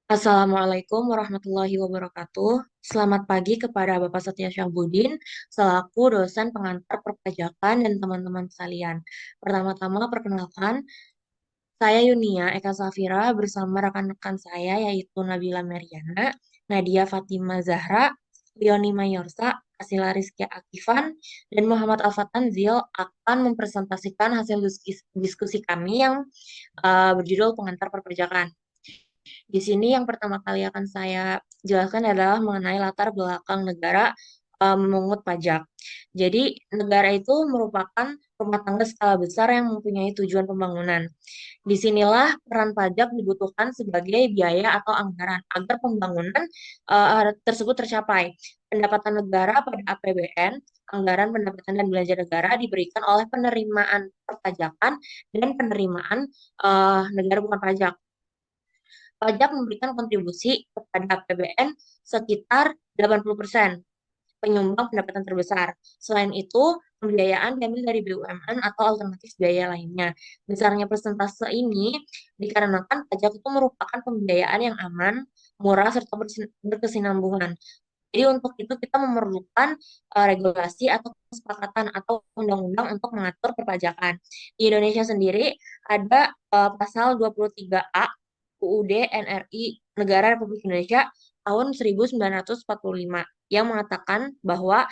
Assalamualaikum warahmatullahi wabarakatuh. Selamat pagi kepada Bapak Setia Syahbudin, selaku dosen pengantar perpajakan dan teman-teman sekalian. Pertama-tama, perkenalkan, saya Yunia Eka Safira bersama rekan-rekan saya yaitu Nabila Meriana, Nadia Fatima Zahra, Leoni Mayorsa, Asila Rizky Akifan, dan Muhammad Alfatan Zil akan mempresentasikan hasil diskusi kami yang berjudul pengantar perpajakan. Di sini yang pertama kali akan saya jelaskan adalah mengenai latar belakang negara memungut pajak. Jadi, negara itu merupakan rumah tangga skala besar yang mempunyai tujuan pembangunan. Disinilah peran pajak dibutuhkan sebagai biaya atau anggaran agar pembangunan tersebut tercapai. Pendapatan negara pada APBN, anggaran pendapatan dan belanja negara diberikan oleh penerimaan perpajakan dan penerimaan negara bukan pajak. Pajak memberikan kontribusi kepada APBN sekitar 80%, penyumbang pendapatan terbesar. Selain itu, pembiayaan diambil dari BUMN atau alternatif biaya lainnya. Besarnya persentase ini dikarenakan pajak itu merupakan pembiayaan yang aman, murah, serta berkesinambungan. Jadi untuk itu kita memerlukan regulasi atau kesepakatan atau undang-undang untuk mengatur perpajakan. Di Indonesia sendiri ada pasal 23A UUD NRI Negara Republik Indonesia tahun 1945 yang mengatakan bahwa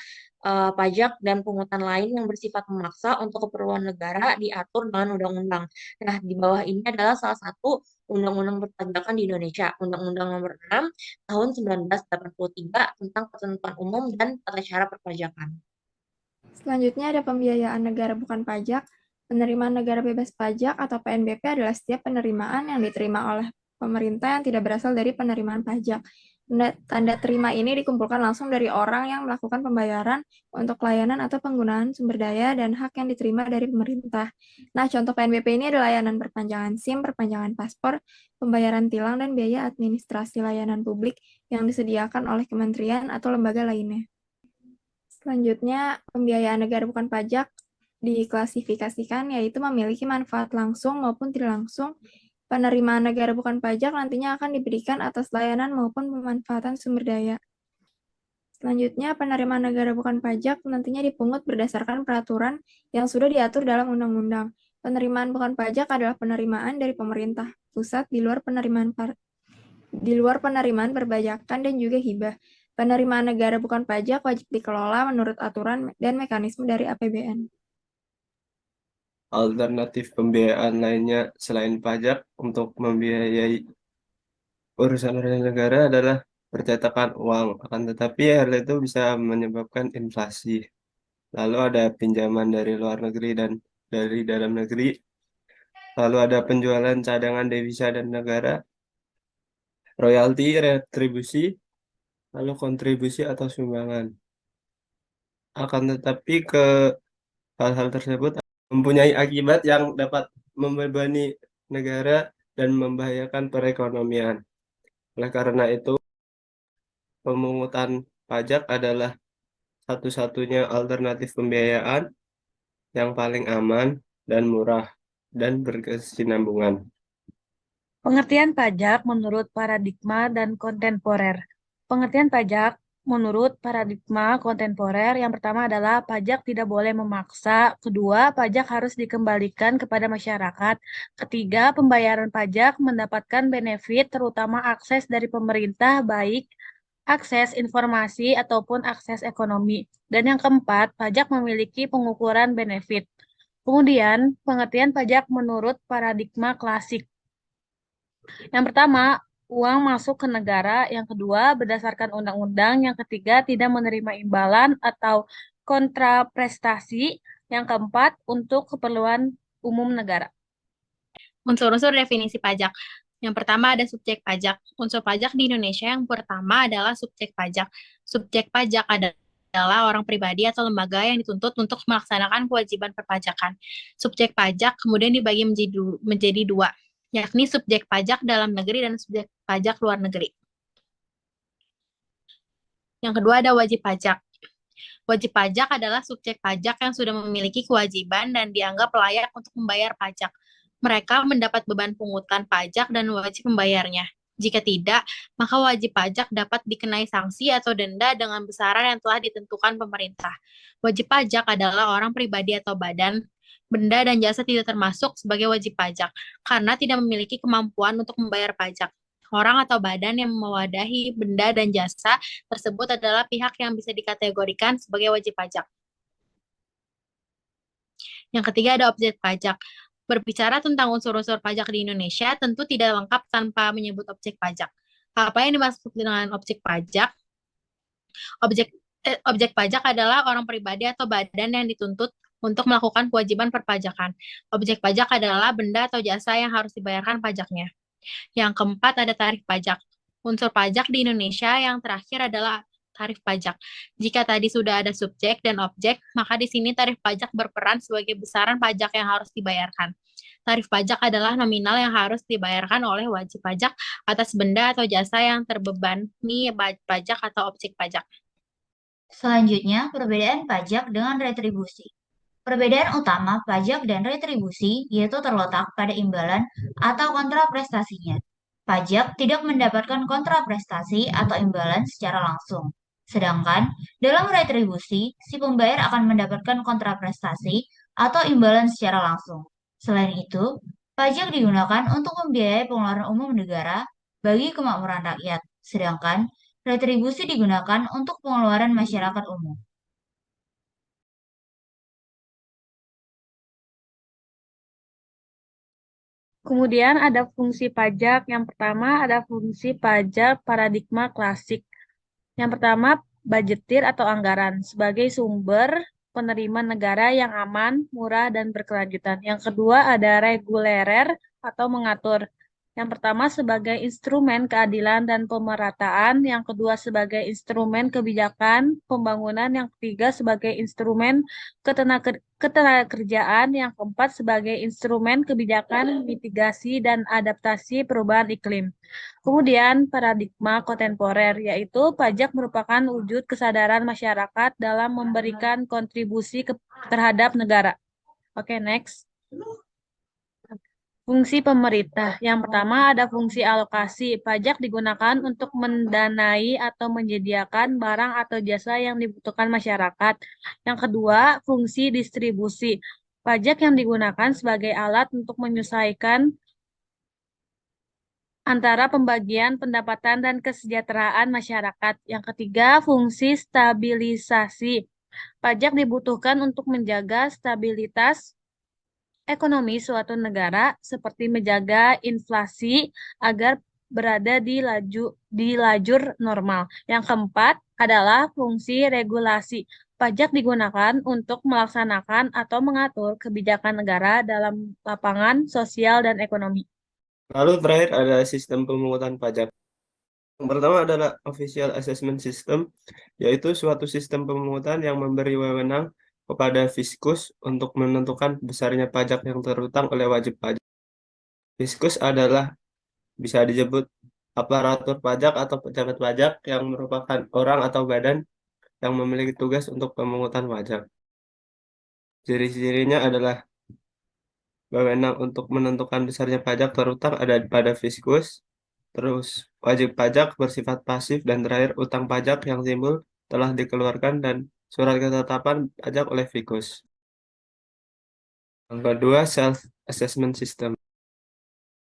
pajak dan pungutan lain yang bersifat memaksa untuk keperluan negara diatur dengan undang-undang. Nah, di bawah ini adalah salah satu undang-undang perpajakan di Indonesia, Undang-Undang Nomor 6 Tahun 1983 tentang Ketentuan Umum dan Tata Cara Perpajakan. Selanjutnya ada pembiayaan negara bukan pajak. Penerimaan negara bebas pajak atau PNBP adalah setiap penerimaan yang diterima oleh pemerintah yang tidak berasal dari penerimaan pajak. Tanda terima ini dikumpulkan langsung dari orang yang melakukan pembayaran untuk layanan atau penggunaan sumber daya dan hak yang diterima dari pemerintah. Nah, contoh PNBP ini adalah layanan perpanjangan SIM, perpanjangan paspor, pembayaran tilang, dan biaya administrasi layanan publik yang disediakan oleh kementerian atau lembaga lainnya. Selanjutnya, pembiayaan negara bukan pajak diklasifikasikan yaitu memiliki manfaat langsung maupun tidak langsung. Penerimaan negara bukan pajak nantinya akan diberikan atas layanan maupun pemanfaatan sumber daya. Selanjutnya, penerimaan negara bukan pajak nantinya dipungut berdasarkan peraturan yang sudah diatur dalam undang-undang. Penerimaan bukan pajak adalah penerimaan dari pemerintah pusat di luar penerimaan perpajakan dan juga hibah. Penerimaan negara bukan pajak wajib dikelola menurut aturan dan mekanisme dari APBN. Alternatif pembiayaan lainnya selain pajak untuk membiayai urusan-urusan negara adalah percetakan uang. Akan tetapi hal itu bisa menyebabkan inflasi. Lalu ada pinjaman dari luar negeri dan dari dalam negeri. Lalu ada penjualan cadangan devisa dan negara, royalti, retribusi, lalu kontribusi atau sumbangan. Akan tetapi ke hal-hal tersebut mempunyai akibat yang dapat membebani negara dan membahayakan perekonomian. Oleh karena itu, pemungutan pajak adalah satu-satunya alternatif pembiayaan yang paling aman dan murah dan berkesinambungan. Pengertian pajak menurut paradigma dan kontemporer. Pengertian pajak menurut paradigma kontemporer yang pertama adalah pajak tidak boleh memaksa, kedua, pajak harus dikembalikan kepada masyarakat, ketiga, pembayaran pajak mendapatkan benefit terutama akses dari pemerintah baik akses informasi ataupun akses ekonomi. Dan yang keempat, pajak memiliki pengukuran benefit. Kemudian, pengertian pajak menurut paradigma klasik. Yang pertama, uang masuk ke negara. Yang kedua, berdasarkan undang-undang. Yang ketiga, tidak menerima imbalan atau kontraprestasi. Yang keempat, untuk keperluan umum negara. Unsur-unsur definisi pajak. Yang pertama ada subjek pajak. Unsur pajak di Indonesia yang pertama adalah subjek pajak. Subjek pajak adalah orang pribadi atau lembaga yang dituntut untuk melaksanakan kewajiban perpajakan. Subjek pajak kemudian dibagi menjadi dua, yakni subjek pajak dalam negeri dan subjek pajak luar negeri. Yang kedua ada wajib pajak. Wajib pajak adalah subjek pajak yang sudah memiliki kewajiban dan dianggap layak untuk membayar pajak. Mereka mendapat beban pungutan pajak dan wajib membayarnya. Jika tidak, maka wajib pajak dapat dikenai sanksi atau denda dengan besaran yang telah ditentukan pemerintah. Wajib pajak adalah orang pribadi atau badan, benda dan jasa tidak termasuk sebagai wajib pajak karena tidak memiliki kemampuan untuk membayar pajak. Orang atau badan yang mewadahi benda dan jasa tersebut adalah pihak yang bisa dikategorikan sebagai wajib pajak. Yang ketiga ada objek pajak. Berbicara tentang unsur-unsur pajak di Indonesia tentu tidak lengkap tanpa menyebut objek pajak. Apa yang dimaksud dengan objek pajak? Objek objek pajak adalah orang pribadi atau badan yang dituntut untuk melakukan kewajiban perpajakan. Objek pajak adalah benda atau jasa yang harus dibayarkan pajaknya. Yang keempat ada tarif pajak. Unsur pajak di Indonesia yang terakhir adalah tarif pajak. Jika tadi sudah ada subjek dan objek, maka di sini tarif pajak berperan sebagai besaran pajak yang harus dibayarkan. Tarif pajak adalah nominal yang harus dibayarkan oleh wajib pajak atas benda atau jasa yang terbebani pajak atau objek pajak. Selanjutnya, perbedaan pajak dengan retribusi. Perbedaan utama pajak dan retribusi yaitu terletak pada imbalan atau kontraprestasinya. Pajak tidak mendapatkan kontraprestasi atau imbalan secara langsung. Sedangkan dalam retribusi, si pembayar akan mendapatkan kontraprestasi atau imbalan secara langsung. Selain itu, pajak digunakan untuk membiayai pengeluaran umum negara bagi kemakmuran rakyat, sedangkan retribusi digunakan untuk pengeluaran masyarakat umum. Kemudian ada fungsi pajak. Yang pertama ada fungsi pajak paradigma klasik. Yang pertama, budgetir atau anggaran sebagai sumber penerimaan negara yang aman, murah, dan berkelanjutan. Yang kedua ada regulerer atau mengatur. Yang pertama sebagai instrumen keadilan dan pemerataan, yang kedua sebagai instrumen kebijakan pembangunan, yang ketiga sebagai instrumen ketenagakerjaan, yang keempat sebagai instrumen kebijakan mitigasi dan adaptasi perubahan iklim. Kemudian paradigma kontemporer, yaitu pajak merupakan wujud kesadaran masyarakat dalam memberikan kontribusi terhadap negara. Oke, next. Fungsi pemerintah. Yang pertama ada fungsi alokasi. Pajak digunakan untuk mendanai atau menyediakan barang atau jasa yang dibutuhkan masyarakat. Yang kedua, fungsi distribusi. Pajak yang digunakan sebagai alat untuk menyelesaikan antara pembagian pendapatan dan kesejahteraan masyarakat. Yang ketiga, fungsi stabilisasi. Pajak dibutuhkan untuk menjaga stabilitas ekonomi suatu negara seperti menjaga inflasi agar berada di lajur normal. Yang keempat adalah fungsi regulasi. Pajak digunakan untuk melaksanakan atau mengatur kebijakan negara dalam lapangan sosial dan ekonomi. Lalu terakhir ada sistem pemungutan pajak. Yang pertama adalah official assessment system, yaitu suatu sistem pemungutan yang memberi wewenang kepada Fiskus untuk menentukan besarnya pajak yang terutang oleh wajib pajak. Fiskus adalah bisa disebut aparatur pajak atau pejabat pajak yang merupakan orang atau badan yang memiliki tugas untuk pemungutan pajak. Ciri-cirinya adalah wewenang untuk menentukan besarnya pajak terutang ada pada Fiskus, terus wajib pajak bersifat pasif, dan terakhir utang pajak yang timbul telah dikeluarkan dan surat ketetapan pajak oleh Fiskus. Yang kedua, self-assessment system.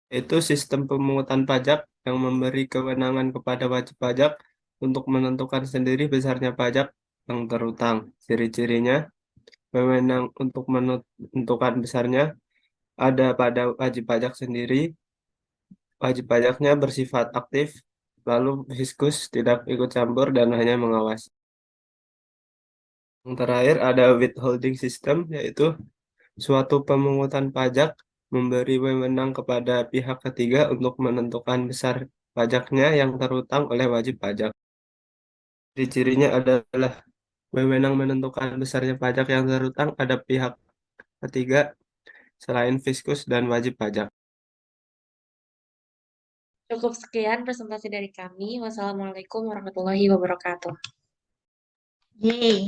Itu sistem pemungutan pajak yang memberi kewenangan kepada wajib pajak untuk menentukan sendiri besarnya pajak yang terutang. Ciri-cirinya, wewenang untuk menentukan besarnya ada pada wajib pajak sendiri. Wajib pajaknya bersifat aktif, lalu Fiskus tidak ikut campur dan hanya mengawasi. Yang terakhir ada withholding system, yaitu suatu pemungutan pajak memberi wewenang kepada pihak ketiga untuk menentukan besar pajaknya yang terutang oleh wajib pajak. Ciri-cirinya adalah wewenang menentukan besarnya pajak yang terutang ada pihak ketiga selain Fiskus dan wajib pajak. Cukup sekian presentasi dari kami. Wassalamualaikum warahmatullahi wabarakatuh. Yeay.